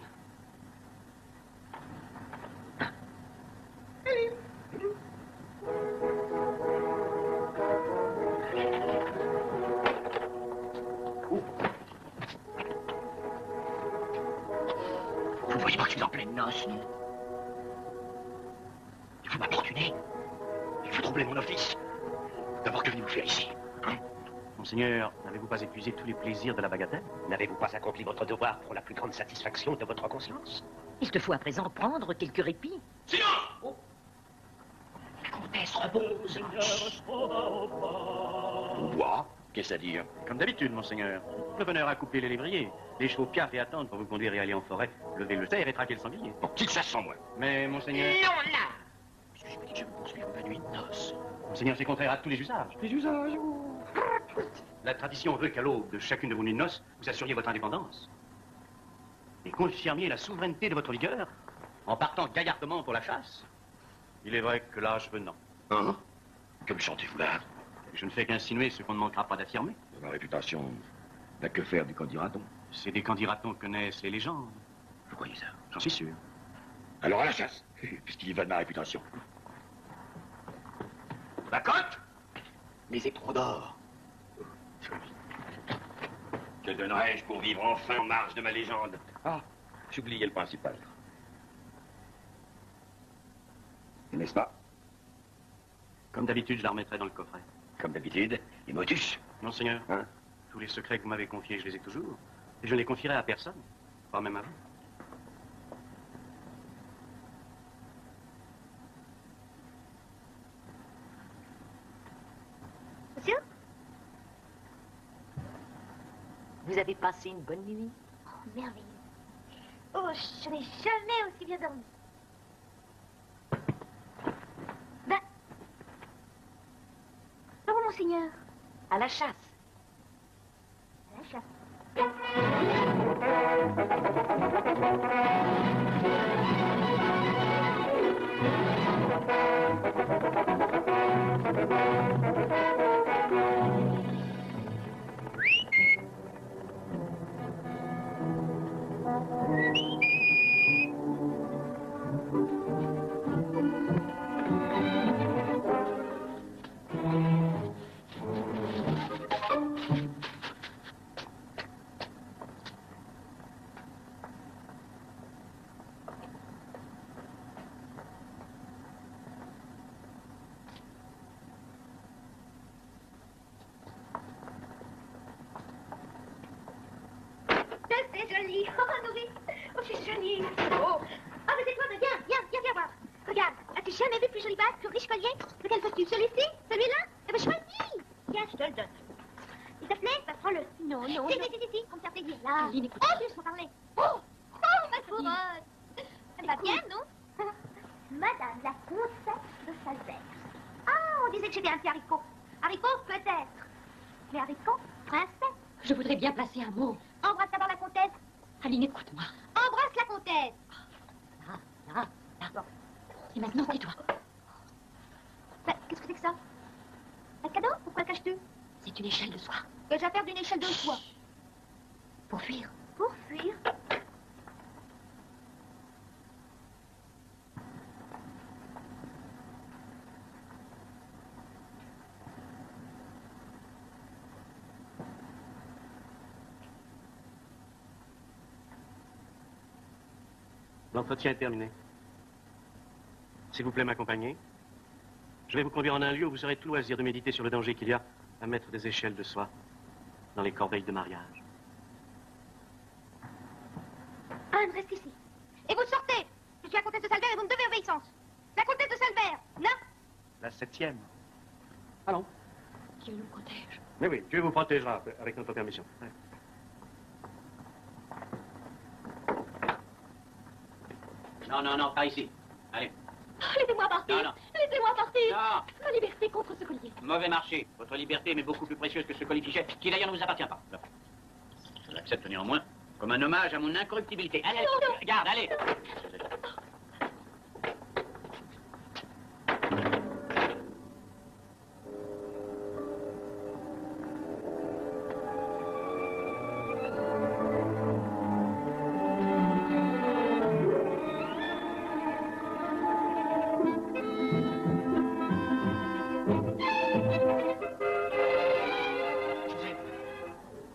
Vous voyez pas que je suis en pleine noce, non? Il faut m'importuner. Il faut troubler mon office. D'abord, que venez-vous faire ici, hein? Monseigneur, n'avez-vous pas épuisé tous les plaisirs de la bagatelle? N'avez-vous pas accompli votre devoir pour la plus grande satisfaction de votre conscience? Il te faut à présent prendre quelques répits. Silence! Oh. La comtesse repose. Bois? Qu'est-ce à dire? Comme d'habitude, monseigneur. Le bonheur a coupé les lévriers. Les chevaux piaffent et attendent pour vous conduire et aller en forêt, lever le cerf et traquer le sanglier. Bon, qu'il chasse sans moi. Mais, monseigneur... Non, là! Puisque je me dis que je vous poursuivre ma nuit de noces. Monseigneur, c'est contraire à tous les usages. Les usages? La tradition veut qu'à l'aube de chacune de vos nuits de noces, vous assuriez votre indépendance. Et confirmiez la souveraineté de votre vigueur en partant gaillardement pour la chasse. Il est vrai que l'âge venant... Hein? Que me chantez-vous là? Je ne fais qu'insinuer ce qu'on ne manquera pas d'affirmer. Ma réputation n'a que faire du candidaton. C'est des candidatons que naissent les légendes. Vous croyez ça? J'en suis sûr. Alors à la chasse, puisqu'il y va de ma réputation. La cote? Les éperons d'or. Que donnerais-je pour vivre enfin en marge de ma légende? Ah, j'oubliais le principal. N'est-ce pas? Comme d'habitude, je la remettrai dans le coffret. Comme d'habitude, et motus. Monseigneur, Hein? tous les secrets que vous m'avez confiés, je les ai toujours. Et je ne les confierai à personne, pas même à vous. Monsieur? Vous avez passé une bonne nuit? Oh, merveilleux. Oh, je n'ai jamais aussi bien dormi. Ben... Ah bon, monseigneur? À la chasse. À la chasse. C'est joli. Oh, nourrice. Oh, c'est joli. Oh. Ah, mais c'est toi, mais viens voir. Regarde, as-tu jamais vu plus joli bague, plus riche collier? Lequel veux-tu? Celui-ci? Celui-là? Eh ben, choisis. Tiens, je te le donne. Il te plaît? Bah, prends-le. Non, non, si, comme ça, plaisir. Là. Aline, écoute. Oh, juste m'en parler. Oh, ma couronne. Elle va bien, non? Madame la comtesse de Salbert. Ah, on disait que j'étais un petit haricot. Haricot, peut-être. Mais haricot, princesse. Je voudrais bien placer un mot. Embrasse d'abord la comtesse. Aline, écoute-moi. Embrasse la comtesse. Là. Et maintenant, tais-toi. Ben, qu'est-ce que c'est que ça? Un cadeau? Pourquoi le caches-tu? C'est une échelle de soie. Que j'ai à faire d'une échelle de soie. Pour fuir. Pour fuir? L'entretien est terminé. S'il vous plaît, m'accompagner. Je vais vous conduire en un lieu où vous aurez tout loisir de méditer sur le danger qu'il y a à mettre des échelles de soie dans les corbeilles de mariage. Anne, reste ici. Et vous sortez. Je suis la comtesse de Salbert et vous me devez obéissance. La comtesse de Salbert, non? La 7e. Allons. Dieu nous protège. Mais oui, Dieu vous protégera avec notre permission. Ouais. Non, pas ici. Allez. Laissez-moi partir. Non. Laissez-moi partir. Non. Ma liberté contre ce collier. mauvais marché. Votre liberté m'est beaucoup plus précieuse que ce colifichet, qui d'ailleurs ne vous appartient pas. Je l'accepte néanmoins comme un hommage à mon incorruptibilité. Allez, allez, garde, allez.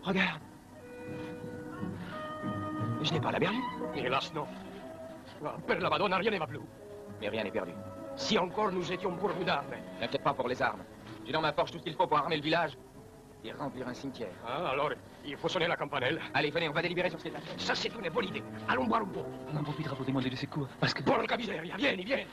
Regarde. Je n'ai pas la berline. Hélas, non. Per la Madonna, rien ne va plus. Mais rien n'est perdu. Si encore nous étions pourvus d'armes. N'inquiète pas pour les armes. J'ai dans ma poche tout ce qu'il faut pour armer le village et remplir un cimetière. Ah, alors, il faut sonner la campanelle. Allez, venez, on va délibérer sur cette affaire. Ça, c'est une bonne idée. Allons boire un peu. On en profitera pour demander de secours, parce que... Porca miseria, vieni, vieni.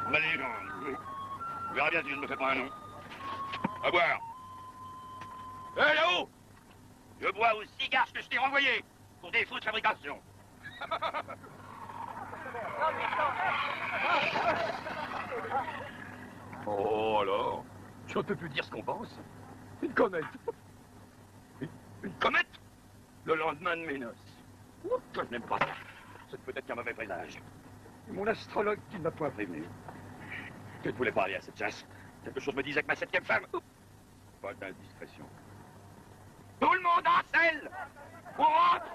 Ma légende, oui. On verra bien si je ne me fais pas un nom. À boire. Hé, là-haut! Je bois aux cigares que je t'ai renvoyés pour défaut de fabrication. Oh, alors, je ne peux plus dire ce qu'on pense. Une comète. Une comète? Le lendemain de mes noces. Je n'aime pas ça. C'est peut-être qu'un mauvais présage. Mon astrologue qui ne m'a point prévenu. Je ne voulais pas aller à cette chasse. Quelque chose me disait que ma 7e femme... Pas d'indiscrétion. Tout le monde en selle! On rentre!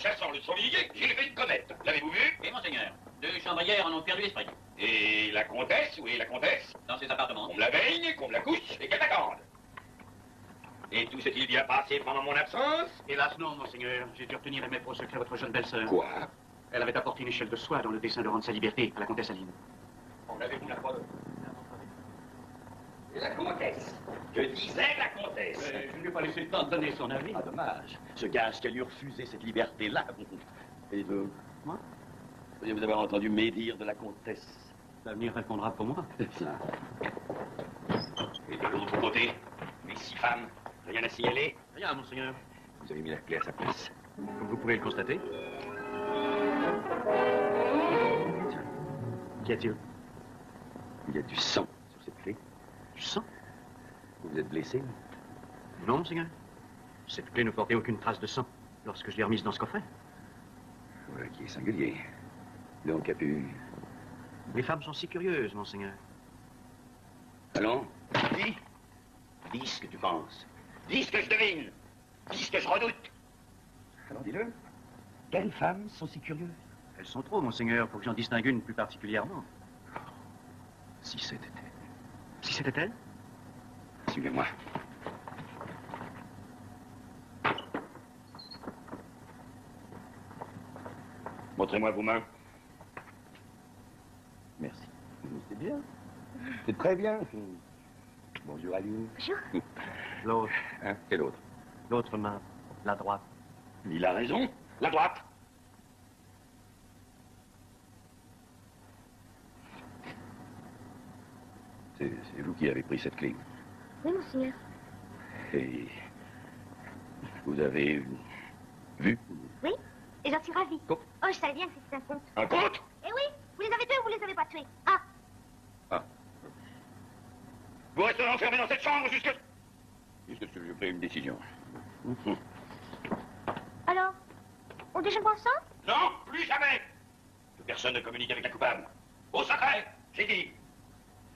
chassant le sanglier, j'ai fait une comète. L'avez-vous vu? Oui, monseigneur. 2 chambrières en ont perdu l'esprit. Et la comtesse, où est la comtesse? Dans ses appartements. Qu'on me la baigne, qu'on me la couche et qu'elle m'attende. Et tout s'est-il bien passé pendant mon absence? Hélas non, monseigneur. J'ai dû retenir et mettre au secret votre jeune belle-sœur. Quoi? Elle avait apporté une échelle de soie dans le dessein de rendre sa liberté à la comtesse Aline. On avait vu la preuve. La comtesse. Je disais la comtesse. Je ne lui ai pas laissé le temps de donner son avis. Ah, dommage. Ce gage qu'elle lui refusait cette liberté-là. Et vous? Moi? Vous avez entendu médire de la comtesse. L'avenir répondra pour moi. C'est ça. Et de l'autre côté, mes 6 femmes, rien à signaler? Rien, monseigneur. Vous avez mis la clé à sa place. Comme vous pouvez le constater. Qu'y a-t-il? Il y a du sang sur cette clé. Du sang? Vous êtes blessé? Non, monseigneur. Cette clé ne portait aucune trace de sang lorsque je l'ai remise dans ce coffret. Voilà qui est singulier. Donc, a pu... Les femmes sont si curieuses, monseigneur. Allons, dis. Dis ce que tu penses. Dis ce que je devine. Dis ce que je redoute. Alors, dis-le. Quelles femmes sont si curieuses? Elles sont trop, monseigneur, pour que j'en distingue une plus particulièrement. Si c'était elle. Si c'était elle? Suivez-moi. Montrez-moi vos mains. Merci. C'est bien. C'est très bien. Bonjour, Aline. Bonjour. L'autre. Hein? Et l'autre? L'autre main, la droite. Il a raison. La droite. C'est vous qui avez pris cette clé. Oui, monseigneur. Et vous avez vu? Oui, et j'en suis ravie. Oh, je savais bien que c'était un conte. Un conte? Eh oui, vous les avez tués ou vous les avez pas tués? Ah, Vous resterez enfermé dans cette chambre jusque... Jusque ce que je prenne une décision. alors, on déjeune pas ensemble? Non, plus jamais. Que personne ne communique avec la coupable. Au secret, j'ai dit.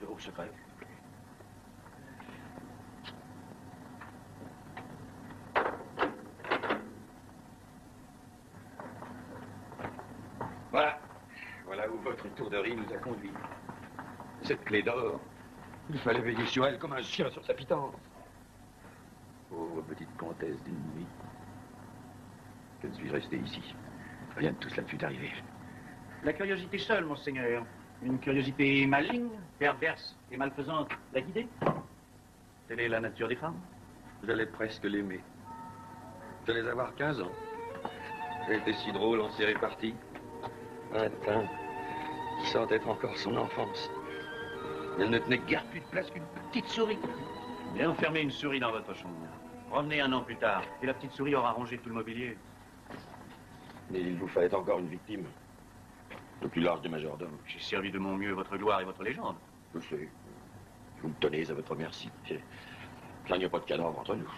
Au secret. Voilà. Voilà où votre étourderie nous a conduits. Cette clé d'or, il fallait veiller sur elle comme un chien sur sa pitance. Pauvre petite comtesse d'une nuit. Je ne suis resté ici. Rien de tout cela ne fut arrivé. La curiosité seule, monseigneur. Une curiosité maligne, perverse et malfaisante l'a guidée. Telle est la nature des femmes. J'allais presque l'aimer. J'allais avoir 15 ans. Elle était si drôle en ses réparties. Un teint qui sentait encore son enfance. Elle ne tenait guère plus de place qu'une petite souris. Et enfermez une souris dans votre chambre. Revenez 1 an plus tard, et la petite souris aura rangé tout le mobilier. Mais il vous fallait encore une victime. Le plus large des majordomes. J'ai servi de mon mieux votre gloire et votre légende. Je sais. Vous me tenez à votre merci. Il n'y a pas de cadavre entre nous.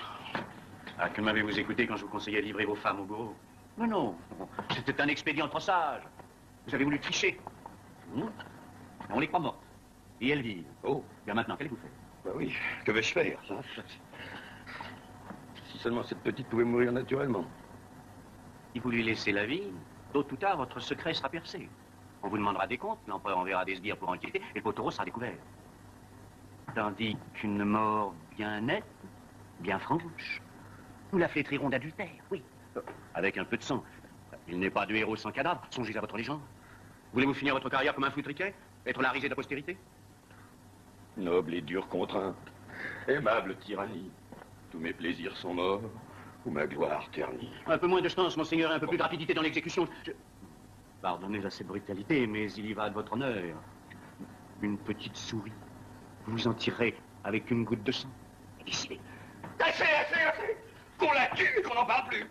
Ah, que m'avez-vous écouté quand je vous conseillais de livrer vos femmes au bourreau? Mais non, c'était un expédient trop sage. Vous avez voulu tricher. On les croit mortes. Et elles vivent. Oh. Bien maintenant, qu'allez-vous faire? Bah oui, que vais-je faire? Si seulement cette petite pouvait mourir naturellement. Si vous lui laissez la vie, tôt ou tard, votre secret sera percé. On vous demandera des comptes, l'empereur enverra des sbires pour enquêter, et le pot taureau sera découvert. Tandis qu'une mort bien nette, bien franche, nous la flétrirons d'adultère, oui. Avec un peu de sang. Il n'est pas de héros sans cadavre, songez à votre légende. Voulez-vous finir votre carrière comme un fou triquet? Être la risée de la postérité? Noble et dure contrainte, aimable tyrannie. Tous mes plaisirs sont morts, ou ma gloire ternie. Un peu moins de chance, monseigneur, et un peu plus de rapidité dans l'exécution. Pardonnez à cette brutalité, mais il y va de votre honneur. Une petite souris. Vous en tirerez avec une goutte de sang. Décidez. Assez. Qu'on la tue et qu'on n'en parle plus.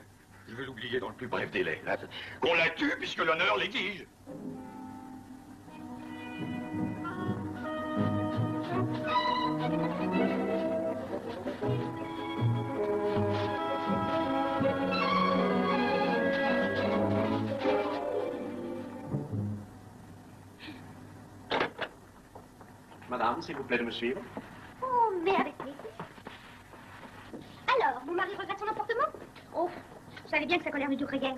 Je veux l'oublier dans le plus bref délai. Qu'on la tue puisque l'honneur l'exige. Madame, s'il vous plaît de me suivre. Oh, mais avec plaisir. Alors, mon mari regrette son emportement? Oh, je savais bien que sa colère ne durerait guère.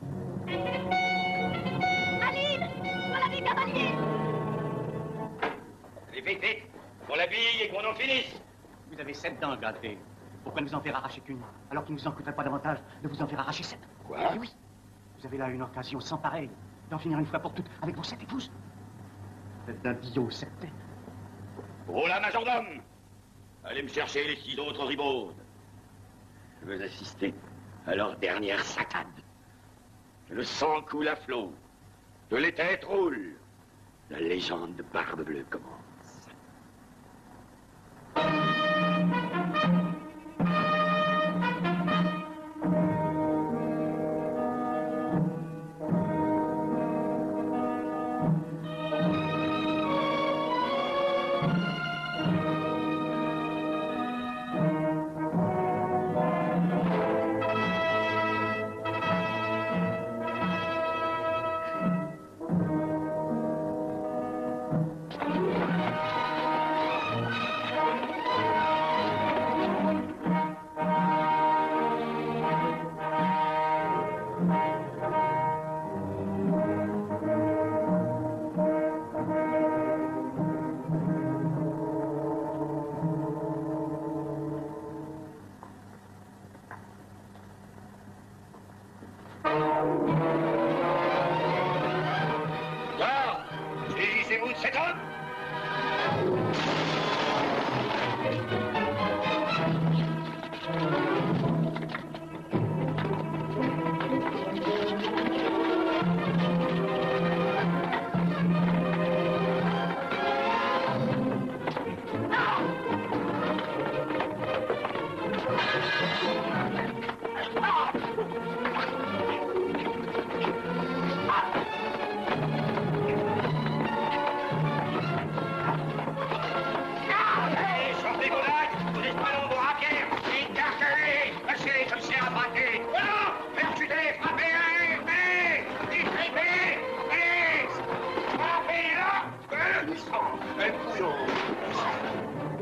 finisse. Vous avez 7 dents gâtées. Pourquoi nous en faire arracher qu'une, alors qu'il ne vous en coûterait pas davantage de vous en faire arracher 7? Quoi? Eh oui. Vous avez là une occasion sans pareille d'en finir une fois pour toutes avec vos 7 épouses. Vous êtes d'un bio 7 têtes. Oh là, majordome! Allez me chercher les 6 autres ribaudes. Je veux assister à leur dernière saccade. Que le sang coule à flot. Que les têtes roulent. La légende de Barbe Bleue commence.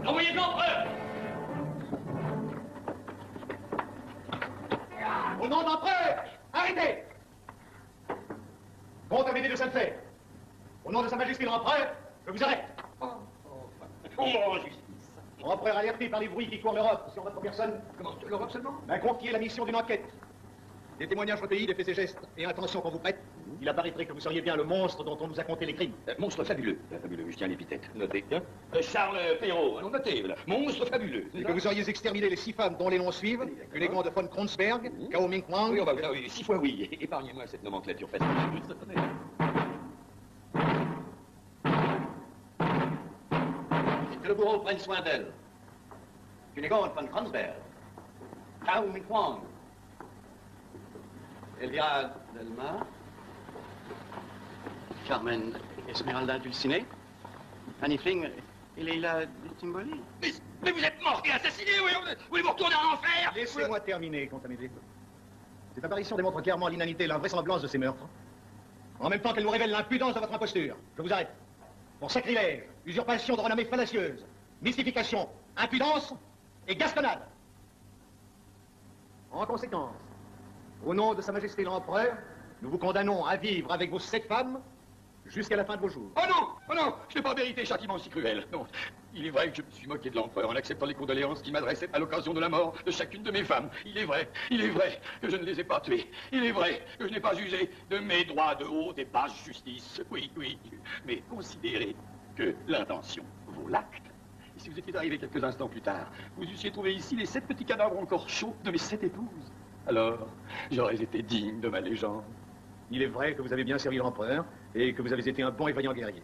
Envoyez de l'empereur! Au nom de l'empereur, arrêtez! Comte Amédée de Sainte-Fère, au nom de Sa Majesté l'Empereur, je vous arrête. Oh, justice. Empereur alerté par les bruits qui courent l'Europe sur votre personne. Comment, l'Europe seulement? M'a confié la mission d'une enquête. Des témoignages recueillis, des faits et gestes, et intentions qu'on vous prête. Il apparaîtrait que vous seriez bien le monstre dont on nous a conté les crimes. Monstre fabuleux. Fabuleux, je tiens l'épithète. Notez. Hein? Charles Perrault. Non, notez, voilà. Monstre fabuleux. Et que vous auriez exterminé les 6 femmes dont les noms suivent, Cunégonde de von Kronsberg, Cao Ming Huang. Oui, oui, 6 fois oui. Épargnez-moi cette nomenclature facile. Que le bourreau prenne soin d'elle. Cunégonde von Kronsberg. Cao Ming Huang. Elvira Delma. Carmen Esmeralda Dulcinée. Annie Fling et Leila Timboli. Mais vous êtes mort et assassiné, oui. Voulez-vous retourner en enfer? Laissez-moi terminer, comte Amédée. Cette apparition démontre clairement l'inanité et l'invraisemblance de ces meurtres. En même temps qu'elle nous révèle l'impudence de votre imposture. Je vous arrête. Pour sacrilège, usurpation de renommée fallacieuse, mystification, impudence et gasconnade. En conséquence, au nom de Sa Majesté l'Empereur, nous vous condamnons à vivre avec vos 7 femmes jusqu'à la fin de vos jours. Oh non! Oh non! Je n'ai pas mérité châtiment si cruel. Non. Il est vrai que je me suis moqué de l'empereur en acceptant les condoléances qu'il m'adressait à l'occasion de la mort de chacune de mes femmes. Il est vrai que je ne les ai pas tuées. Il est vrai que je n'ai pas usé de mes droits de haute et basse justice. Oui, oui. Mais considérez que l'intention vaut l'acte. Et si vous étiez arrivé quelques instants plus tard, vous eussiez trouvé ici les 7 petits cadavres encore chauds de mes 7 épouses. Alors, j'aurais été digne de ma légende. Il est vrai que vous avez bien servi l'empereur et que vous avez été un bon et vaillant guerrier.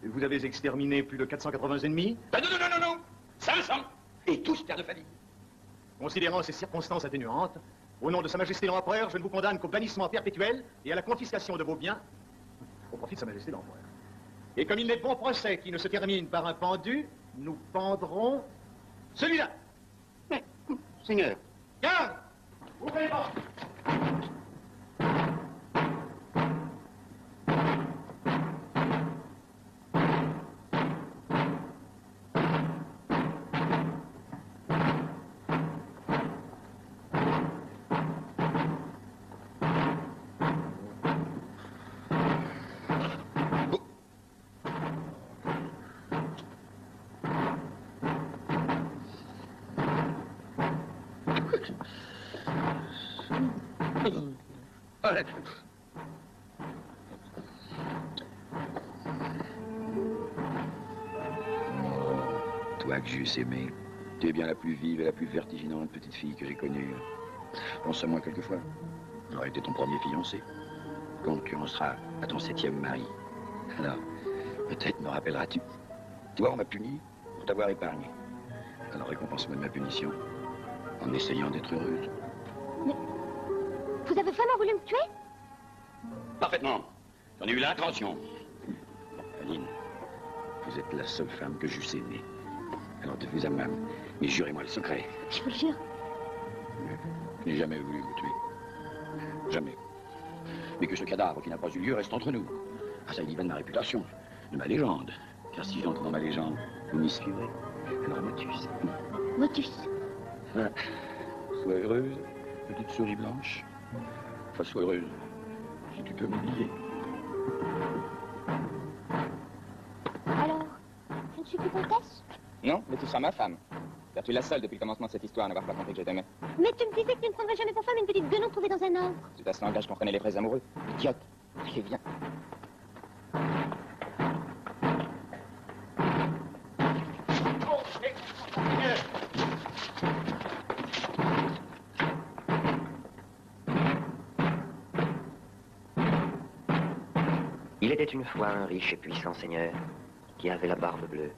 Vous avez exterminé plus de 480 ennemis. Non, non, non, non, non, 500. Et tous pères de famille. Considérant ces circonstances atténuantes, au nom de Sa Majesté l'Empereur, je ne vous condamne qu'au bannissement perpétuel et à la confiscation de vos biens au profit de Sa Majesté l'Empereur. Et comme il n'est de bon procès qui ne se termine par un pendu, nous pendrons celui-là. Mais, Seigneur. Garde! Ouvrez les portes! Toi que j'eusse aimé, tu es bien la plus vive et la plus vertiginante petite fille que j'ai connue. Pense à moi quelquefois. J'aurais été ton premier fiancé. Quand tu en seras à ton 7e mari. Alors, peut-être me rappelleras-tu. Tu vois, on m'a puni pour t'avoir épargné. Alors récompense-moi de ma punition en essayant d'être heureuse. Mais vous avez vraiment voulu me tuer? Parfaitement. J'en ai eu l'intention. Aline, vous êtes la seule femme que j'eusse aimée. Alors de vous à même, mais jurez-moi le secret. Je vous le jure. Je n'ai jamais voulu vous tuer. Jamais. Mais que ce cadavre qui n'a pas eu lieu reste entre nous. Ah, ça, il y va de ma réputation, de ma légende. Car si j'entre dans ma légende, vous m'y suivrez. Alors, Motus. Motus. Ah, sois heureuse, petite souris blanche. Enfin, sois heureuse, si tu peux m'oublier. Alors, je ne suis plus comtesse? Non, mais tu seras ma femme. Car tu es la seule depuis le commencement de cette histoire à n'avoir pas compris que je t'aimais. Mais tu me disais que tu ne prendrais jamais pour femme une petite guenon trouvée dans un arbre. C'est à ce langage qu'on reconnaît les vrais amoureux. Idiote. Allez, viens. Il était une fois un riche et puissant seigneur qui avait la barbe bleue.